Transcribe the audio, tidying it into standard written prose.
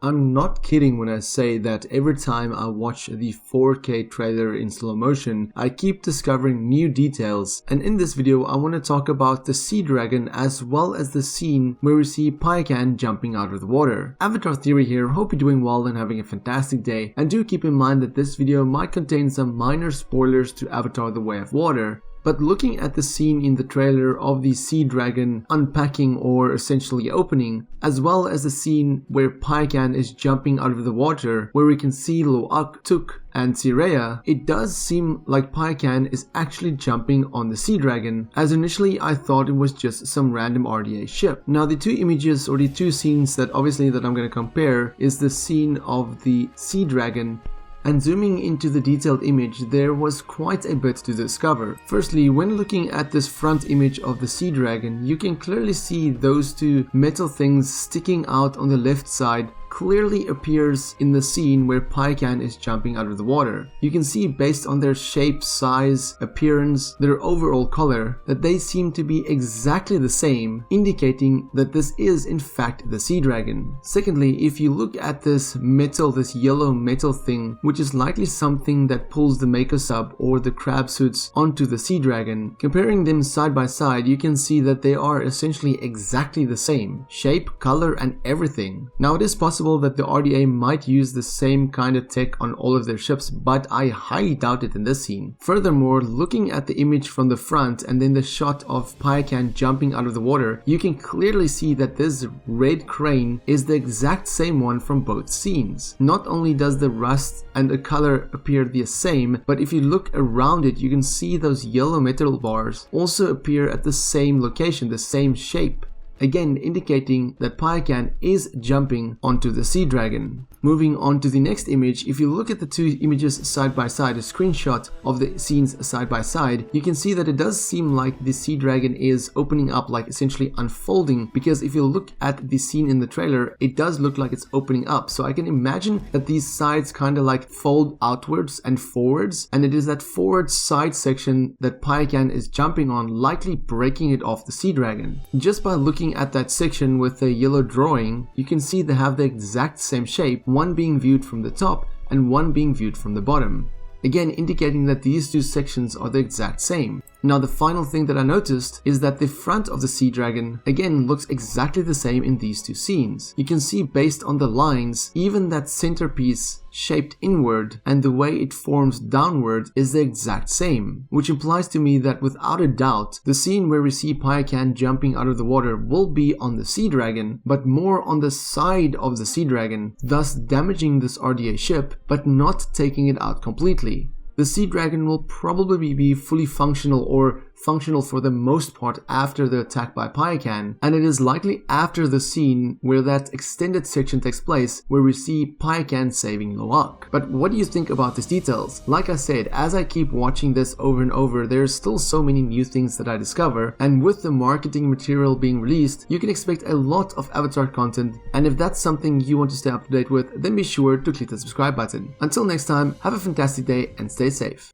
I'm not kidding when I say that every time I watch the 4K trailer in slow motion, I keep discovering new details, and in this video I want to talk about the SeaDragon as well as the scene where we see Payakan jumping out of the water. Avatar Theory here, hope you're doing well and having a fantastic day, and do keep in mind that this video might contain some minor spoilers to Avatar: The Way of Water. But looking at the scene in the trailer of the SeaDragon unpacking or essentially opening, as well as the scene where Payakan is jumping out of the water, where we can see Lo'ak, Tuk, and Tireya, it does seem like Payakan is actually jumping on the SeaDragon, as initially I thought it was just some random RDA ship. Now the two images or the two scenes that I'm going to compare is the scene of the SeaDragon, and zooming into the detailed image, there was quite a bit to discover. Firstly, when looking at this front image of the SeaDragon, you can clearly see those two metal things sticking out on the left side clearly appears in the scene where Payakan is jumping out of the water. You can see based on their shape, size, appearance, their overall color, that they seem to be exactly the same, indicating that this is in fact the SeaDragon. Secondly, if you look at this metal, this yellow metal thing, which is likely something that pulls the Mako sub or the crab suits onto the SeaDragon, comparing them side by side, you can see that they are essentially exactly the same. Shape, color, and everything. Now it is possible that the RDA might use the same kind of tech on all of their ships, but I highly doubt it in this scene. Furthermore, looking at the image from the front and then the shot of Payakan jumping out of the water, you can clearly see that this red crane is the exact same one from both scenes. Not only does the rust and the color appear the same, but if you look around it, you can see those yellow metal bars also appear at the same location, the same shape. Again, indicating that Payakan is jumping onto the SeaDragon. Moving on to the next image, if you look at the two images side by side, a screenshot of the scenes side by side, you can see that it does seem like the SeaDragon is opening up, like essentially unfolding, because if you look at the scene in the trailer, it does look like it's opening up. So I can imagine that these sides kind of like fold outwards and forwards, and it is that forward side section that Payakan is jumping on, likely breaking it off the SeaDragon. Just by looking at that section with the yellow drawing, you can see they have the exact same shape, one being viewed from the top and one being viewed from the bottom. Again, indicating that these two sections are the exact same. Now the final thing that I noticed is that the front of the SeaDragon again looks exactly the same in these two scenes. You can see based on the lines, even that centerpiece shaped inward and the way it forms downward is the exact same, which implies to me that without a doubt the scene where we see Payakan jumping out of the water will be on the SeaDragon, but more on the side of the SeaDragon, thus damaging this RDA ship but not taking it out completely. The SeaDragon will probably be fully functional or functional for the most part after the attack by Payakan, and it is likely after the scene where that extended section takes place where we see Payakan saving Lo'ak. But what do you think about these details? Like I said, as I keep watching this over and over, there's still so many new things that I discover, and with the marketing material being released, you can expect a lot of Avatar content, and if that's something you want to stay up to date with, then be sure to click the subscribe button. Until next time, have a fantastic day and stay safe.